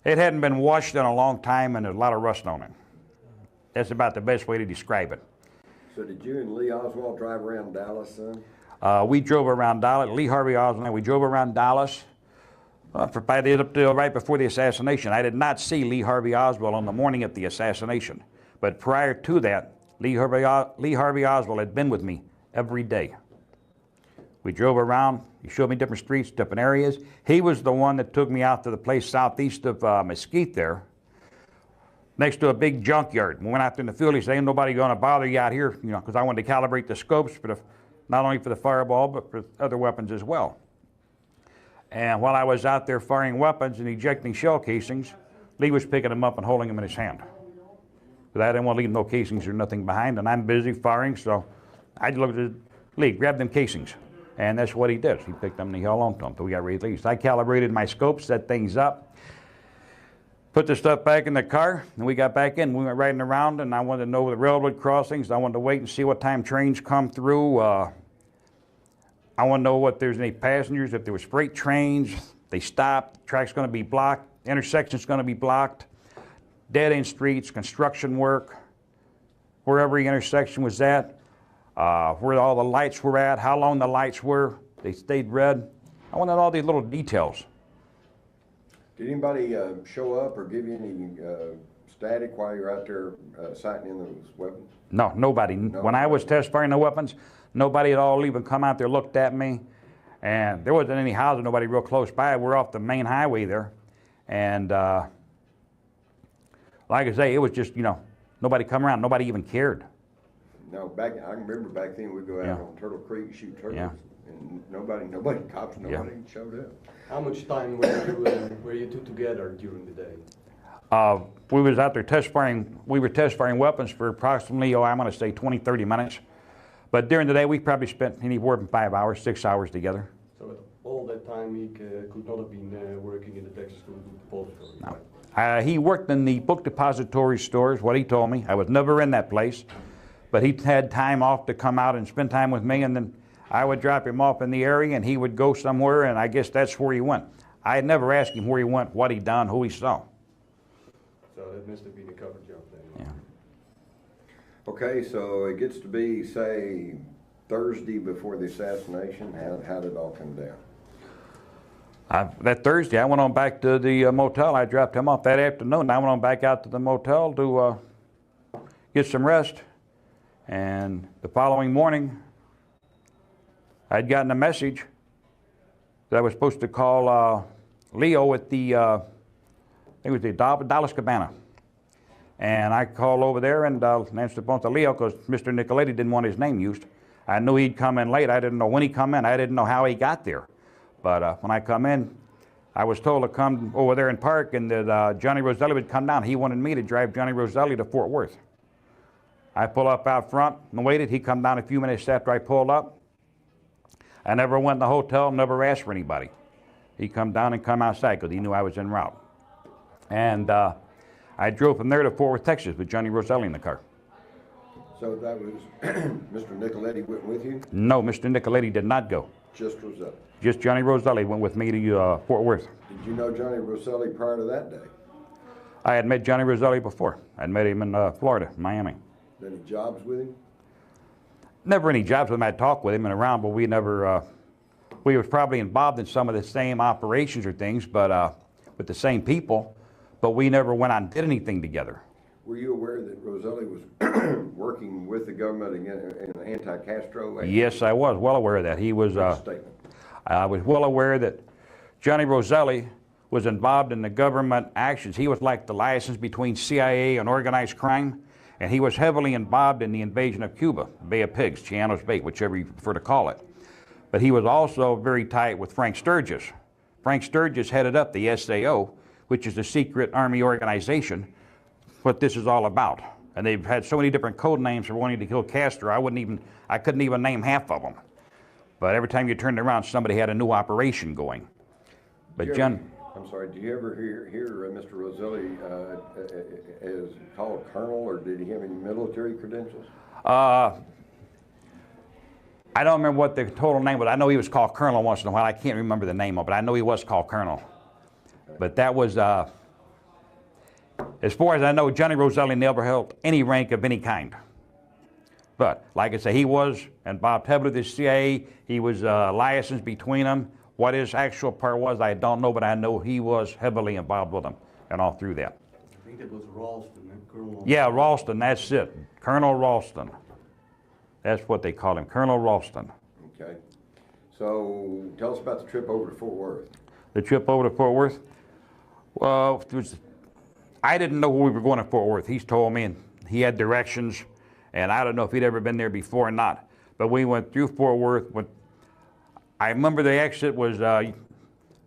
It hadn't been washed in a long time, and there's a lot of rust on it. That's about the best way to describe it. So did you and Lee Oswald drive around Dallas, son? We drove around Dallas. Lee Harvey Oswald and I, we drove around Dallas for probably up till right before the assassination. I did not see Lee Harvey Oswald on the morning of the assassination. But prior to that, Lee Harvey Oswald had been with me every day. We drove around. He showed me different streets, different areas. He was the one that took me out to the place southeast of Mesquite there, next to a big junkyard. We went out there in the field. He said, "Ain't nobody going to bother you out here," you know, because I wanted to calibrate the scopes for not only for the fireball, but for other weapons as well. And while I was out there firing weapons and ejecting shell casings, Lee was picking them up and holding them in his hand. But I didn't want to leave no casings or nothing behind, and I'm busy firing, so I looked at Lee, grab them casings. And that's what he did. He picked them and he held on to them until we got released. I calibrated my scopes, set things up, put the stuff back in the car, and we got back in. We went riding around, and I wanted to know the railroad crossings. I wanted to wait and see what time trains come through. I want to know if there's any passengers, if there was freight trains, they stopped, track's going to be blocked, intersection's going to be blocked, dead-end streets, construction work, where every intersection was at, where all the lights were at, how long the lights were, they stayed red. I wanted all these little details. Did anybody show up or give you any static while you're out there sighting in those weapons? No, nobody. When I was test firing the weapons, nobody at all even come out there, looked at me. And there wasn't any houses, nobody real close by. We're off the main highway there. And like I say, it was just, you know, nobody come around, nobody even cared. No, I can remember back then we'd go out on Turtle Creek, shoot turtles. Yeah. And nobody, cops, nobody showed up. How much time were you two together during the day? We was out there test firing, we were test firing weapons for approximately, I'm going to say 20, 30 minutes. But during the day, we probably spent anywhere from 5 hours, 6 hours together. So at all that time he could not have been working in the Texas Food Depository, No. right? He worked in the book depository stores, what he told me. I was never in that place. But he had time off to come out and spend time with me, and then I would drop him off in the area, and he would go somewhere, and I guess that's where he went. I had never asked him where he went, what he done, who he saw. So that must have been a cover job then. Yeah. Okay, so it gets to be, say, Thursday before the assassination. How did it all come down? That Thursday, I went on back to the motel. I dropped him off that afternoon. I went on back out to the motel to get some rest. And the following morning, I'd gotten a message that I was supposed to call Leo at the, I think it was the Dallas Cabana. And I called over there and answered the phone to Leo because Mr. Nicoletti didn't want his name used. I knew he'd come in late. I didn't know when he come in. I didn't know how he got there. But when I come in, I was told to come over there and park, and that Johnny Roselli would come down. He wanted me to drive Johnny Roselli to Fort Worth. I pull up out front and waited. He come down a few minutes after I pulled up. I never went in the hotel, never asked for anybody. He come down and come outside because he knew I was en route. And I drove from there to Fort Worth, Texas with Johnny Roselli in the car. So that was Mr. Nicoletti went with you? No, Mr. Nicoletti did not go. Just Roselli? Just Johnny Roselli went with me to Fort Worth. Did you know Johnny Roselli prior to that day? I had met Johnny Roselli before. I'd met him in Florida, Miami. Any jobs with him? Never any jobs with him. I'd talk with him and around, but we never, we was probably involved in some of the same operations or things, but with the same people, but we never went out and did anything together. Were you aware that Roselli was working with the government in an anti-Castro? Yes, I was well aware of that. He was, Statement. I was well aware that Johnny Roselli was involved in the government actions. He was like the license between CIA and organized crime. And he was heavily involved in the invasion of Cuba, Bay of Pigs, Chiano's Bait, whichever you prefer to call it. But he was also very tight with Frank Sturgis. Frank Sturgis headed up the SAO, which is the secret army organization, what this is all about. And they've had so many different code names for wanting to kill Castro, I couldn't even name half of them. But every time you turned around, somebody had a new operation going. But I'm sorry, did you ever hear Mr. Roselli as called colonel, or did he have any military credentials? I don't remember what the total name was. I know he was called colonel once in a while. I can't remember the name of it. I know he was called colonel. But that was, as far as I know, Johnny Roselli never held any rank of any kind. But like I say, he was involved heavily with the CIA. He was licensed between them. What his actual part was, I don't know, but I know he was heavily involved with them and all through that. I think it was Ralston, Colonel. Yeah, Ralston, that's it. Colonel Ralston. That's what they call him, Colonel Ralston. Okay. So tell us about the trip over to Fort Worth. The trip over to Fort Worth? Well, I didn't know where we were going to Fort Worth. He's told me, and he had directions, and I don't know if he'd ever been there before or not. But we went through Fort Worth. I remember the exit was,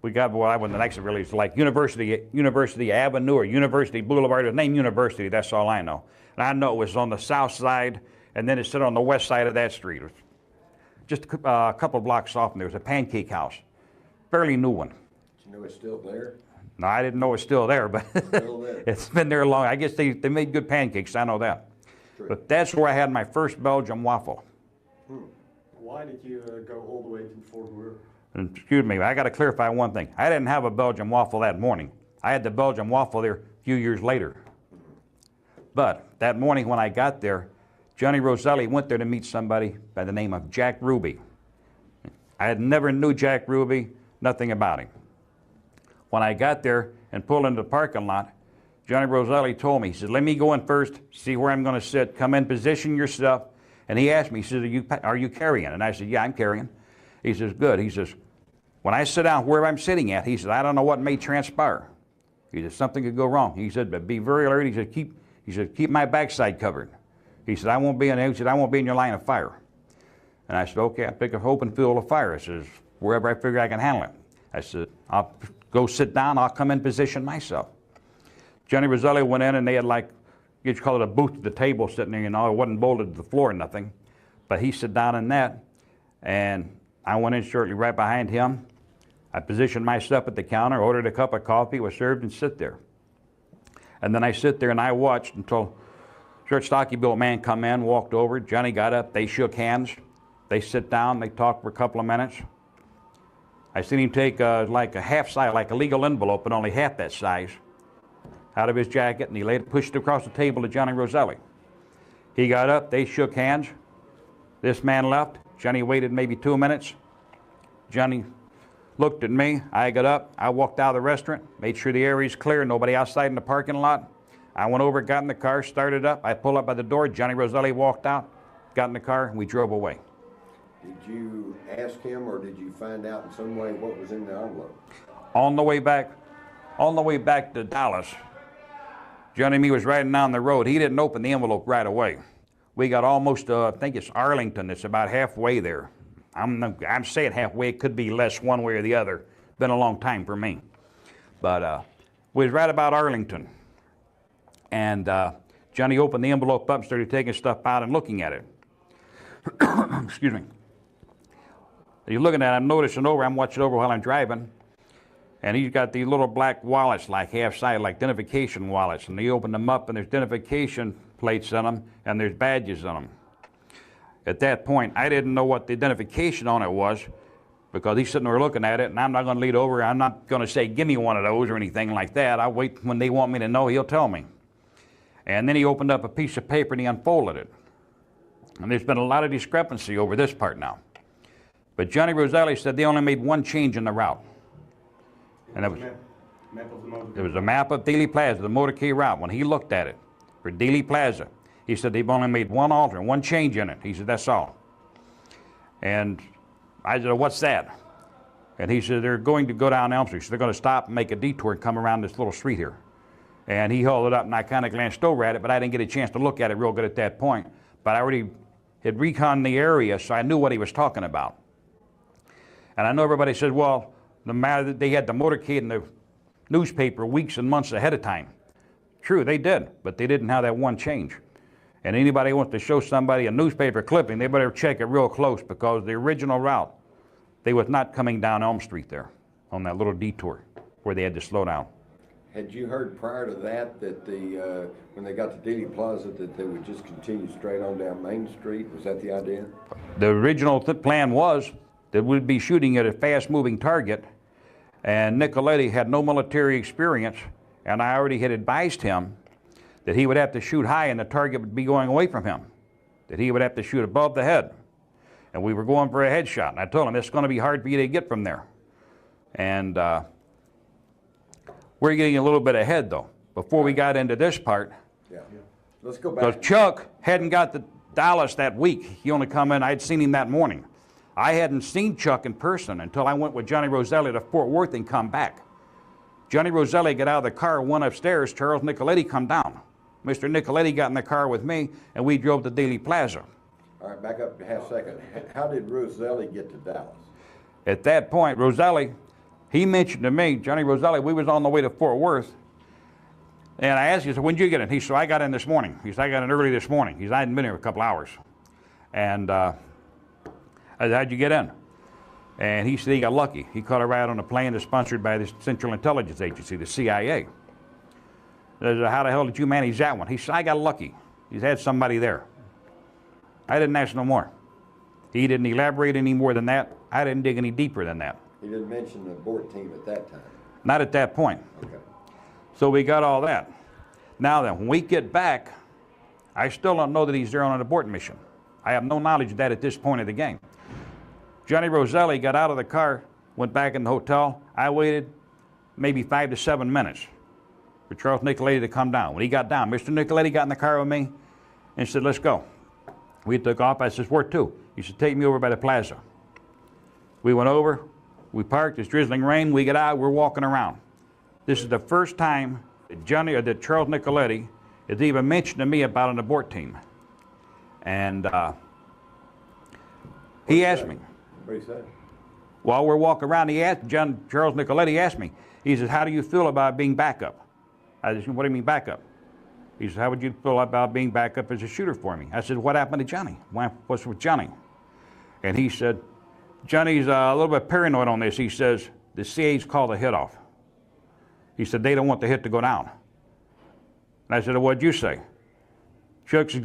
we got, well, I wasn't the exit really, it's like University Avenue or University Boulevard. It was named University, that's all I know. And I know it was on the south side, and then it stood on the west side of that street. It was just a couple blocks off, and there was a pancake house. Fairly new one. Do you know it's still there? No, I didn't know it's still there, but Still there. it's been there long. I guess they made good pancakes, I know that. True. But that's where I had my first Belgian waffle. Why did you go all the way to Fort Worth? And excuse me, I got to clarify one thing. I didn't have a Belgian waffle that morning. I had the Belgian waffle there a few years later. But that morning when I got there, Johnny Roselli went there to meet somebody by the name of Jack Ruby. I had never knew Jack Ruby, nothing about him. When I got there and pulled into the parking lot, Johnny Roselli told me, he said, let me go in first, see where I'm going to sit, come in, position yourself. And he asked me, he said, are you carrying? And I said, yeah, I'm carrying. He says, good. He says, when I sit down where I'm sitting at, he said, I don't know what may transpire. He said, something could go wrong. He said, but be very alert. He said, keep my backside covered. He said, I won't be in your line of fire. And I said, okay, I'll pick an open field of fire. I says, wherever I figure I can handle it. I said, I'll go sit down, I'll come in position myself. Johnny Roselli went in and they had like, you'd call it a booth at the table sitting there, you know, it wasn't bolted to the floor or nothing. But he sat down in that, and I went in shortly right behind him. I positioned myself at the counter, ordered a cup of coffee, was served, and sit there. And then I sit there and I watched until short, stocky built man come in, walked over. Johnny got up, they shook hands. They sit down, they talked for a couple of minutes. I seen him take like a half size, like a legal envelope, but only half that size, out of his jacket, and he pushed it across the table to Johnny Roselli. He got up, they shook hands. This man left. Johnny waited maybe 2 minutes. Johnny looked at me. I got up. I walked out of the restaurant, made sure the area's clear, nobody outside in the parking lot. I went over, got in the car, started up. I pulled up by the door. Johnny Roselli walked out, got in the car, and we drove away. Did you ask him, or did you find out in some way what was in the envelope? On the way back to Dallas, Johnny and me was riding down the road. He didn't open the envelope right away. We got almost, I think it's Arlington. It's about halfway there. I'm saying halfway. It could be less one way or the other. Been a long time for me. But we was right about Arlington. And Johnny opened the envelope up and started taking stuff out and looking at it. Excuse me. He's looking at it, I'm noticing over, I'm watching over while I'm driving. And he's got these little black wallets, like half-sided, like identification wallets. And he opened them up, and there's identification plates in them, and there's badges in them. At that point, I didn't know what the identification on it was, because he's sitting there looking at it, and I'm not going to lead over. I'm not going to say, give me one of those or anything like that. I'll wait when they want me to know, he'll tell me. And then he opened up a piece of paper and he unfolded it. And there's been a lot of discrepancy over this part now. But Johnny Roselli said they only made one change in the route. And it was, it was a map of Dealey Plaza, the motorcade route. When he looked at it for Dealey Plaza, he said they've only made one alter, one change in it. He said, that's all. And I said, what's that? And he said, they're going to go down Elm Street. So they're going to stop and make a detour and come around this little street here. And he held it up, and I kind of glanced over at it, but I didn't get a chance to look at it real good at that point. But I already had reconned the area, so I knew what he was talking about. And I know everybody says, well, they had the motorcade in the newspaper weeks and months ahead of time. True, they did, but they didn't have that one change. And anybody wants to show somebody a newspaper clipping, they better check it real close, because the original route, they was not coming down Elm Street there on that little detour where they had to slow down. Had you heard prior to that when they got to Dealey Plaza that they would just continue straight on down Main Street? Was that the idea? The original plan was that we'd be shooting at a fast-moving target, and Nicoletti had no military experience, and I already had advised him that he would have to shoot high and the target would be going away from him, that he would have to shoot above the head. And we were going for a headshot, and I told him, it's going to be hard for you to get from there. And we're getting a little bit ahead, though. Before we got into this part, Yeah. Let's go back. because Chuck hadn't got to Dallas that week. He only come in, I'd seen him that morning. I hadn't seen Chuck in person until I went with Johnny Roselli to Fort Worth and come back. Johnny Roselli got out of the car, went upstairs, Charles Nicoletti come down. Mr. Nicoletti got in the car with me, and we drove to Dealey Plaza. All right, back up a half second. How did Roselli get to Dallas? At that point, Roselli, he mentioned to me, Johnny Roselli, we was on the way to Fort Worth, and I asked him, he said, when did you get in? He said, I got in this morning. He said, I got in early this morning. He said, I hadn't been here a couple hours. And I said, how'd you get in? And he said he got lucky. He caught a ride on a plane that's sponsored by the Central Intelligence Agency, the CIA. I said, how the hell did you manage that one? He said, I got lucky. He's had somebody there. I didn't ask no more. He didn't elaborate any more than that. I didn't dig any deeper than that. He didn't mention the abort team at that time. Not at that point. Okay. So we got all that. Now then, when we get back, I still don't know that he's there on an abort mission. I have no knowledge of that at this point of the game. Johnny Roselli got out of the car, went back in the hotel. I waited maybe 5 to 7 minutes for Charles Nicoletti to come down. When he got down, Mr. Nicoletti got in the car with me and said, let's go. We took off. I said, where to? He said, take me over by the plaza. We went over. We parked. It's drizzling rain. We get out. We're walking around. This is the first time that that Charles Nicoletti has even mentioned to me about an abort team. And he asked me. What did he say? While we're walking around, Charles Nicoletti asked me, he says, how do you feel about being backup? I said, what do you mean backup? He said, how would you feel about being backup as a shooter for me? I said, what happened to Johnny? What's with Johnny? And he said, Johnny's a little bit paranoid on this. He says, the CA's called the hit off. He said, they don't want the hit to go down. And I said, well, what'd you say? Chuck's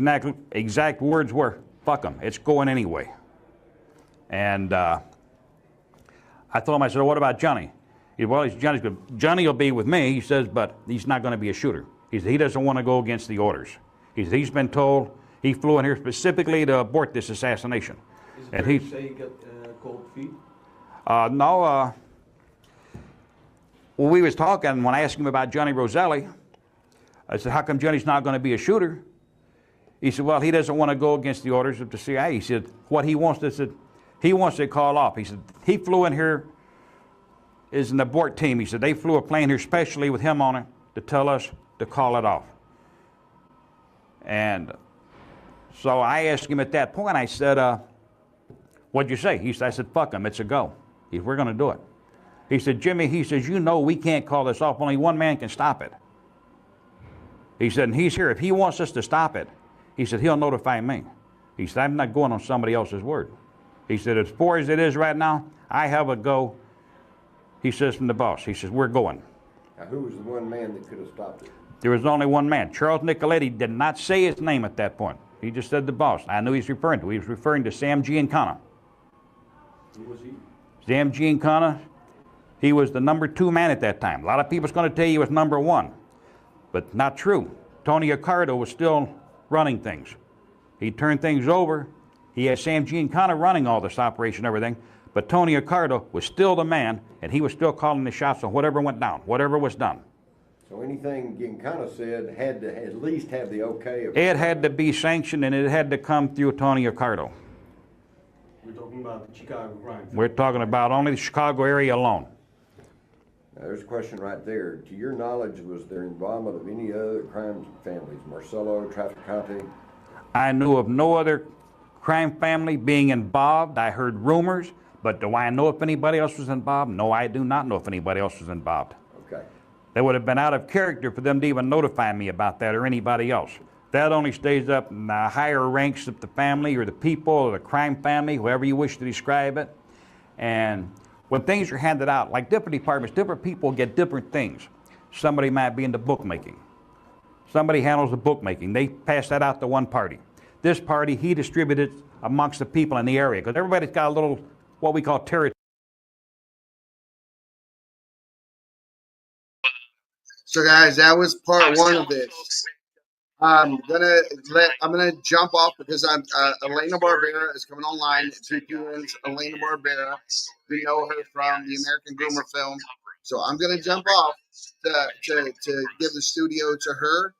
exact words were, fuck them, it's going anyway. And I told him, I said, well, what about Johnny? He said, well, Johnny's good. Johnny will be with me, he says, but he's not going to be a shooter. He said, he doesn't want to go against the orders. He said, he's been told he flew in here specifically to abort this assassination. Is it And fair he, to say you got cold feet? no, when we was talking, when I asked him about Johnny Roselli, I said, how come Johnny's not going to be a shooter? He said, well, he doesn't want to go against the orders of the CIA. He said, what he wants to call off. He said, he flew in here as an abort team. He said, they flew a plane here specially with him on it to tell us to call it off. And so I asked him at that point, I said, what'd you say? He said, I said, fuck him, it's a go. He said, we're going to do it. He said, Jimmy, he says, you know we can't call this off. Only one man can stop it. He said, and he's here. If he wants us to stop it, he said, he'll notify me. He said, I'm not going on somebody else's word. He said, as far as it is right now, I have a go. He says from the boss. He says, we're going. Now, who was the one man that could have stopped it? There was only one man. Charles Nicoletti did not say his name at that point. He just said the boss. I knew he was referring to. He was referring to Sam Giancana. Who was he? Sam Giancana, he was the number 2 man at that time. A lot of people's going to tell you he was number 1, but not true. Tony Accardo was still running things. He turned things over. He had Sam Giancana running all this operation and everything, but Tony Accardo was still the man, and he was still calling the shots on whatever went down, whatever was done. So anything Giancana said had to at least have the okay of... It had to be sanctioned, and it had to come through Tony Accardo. We're talking about the Chicago crime. We're talking about only the Chicago area alone. Now, there's a question right there. To your knowledge, was there involvement of any other crime families? Marcello, Trafficante? I knew of no other crime family being involved. I heard rumors, but do I know if anybody else was involved? No, I do not know if anybody else was involved. Okay. That would have been out of character for them to even notify me about that or anybody else. That only stays up in the higher ranks of the family or the people or the crime family, however you wish to describe it. And when things are handed out, like different departments, different people get different things. Somebody might be into bookmaking. Somebody handles the bookmaking. They pass that out to one party. This party, he distributed amongst the people in the area, because everybody's got a little, what we call territory. So guys, that was part 1 of this. I'm gonna jump off because Elena Barbera is coming online. PPN's Elena Barbera. We know her from the American Groomer film. So I'm gonna jump off to give the studio to her,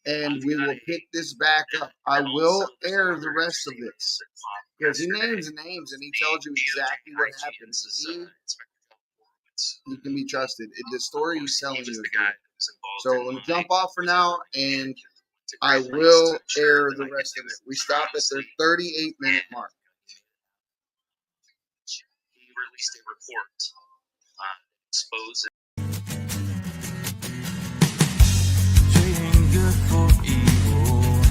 and we will pick this back up. I will air the rest of this because he names names and he tells you exactly what happened. He can be trusted. The story he's telling you is good. So I'm gonna jump off for now, and I will air the rest of it. We stopped at the 38-minute mark. He released a report exposing. Trading good for evil.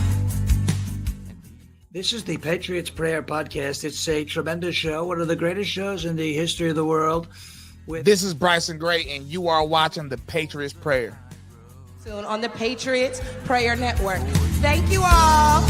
This is the Patriots Prayer Podcast. It's a tremendous show, one of the greatest shows in the history of the world. This is Bryson Gray, and you are watching the Patriots Prayer. Soon on the Patriots Prayer Network. Thank you all.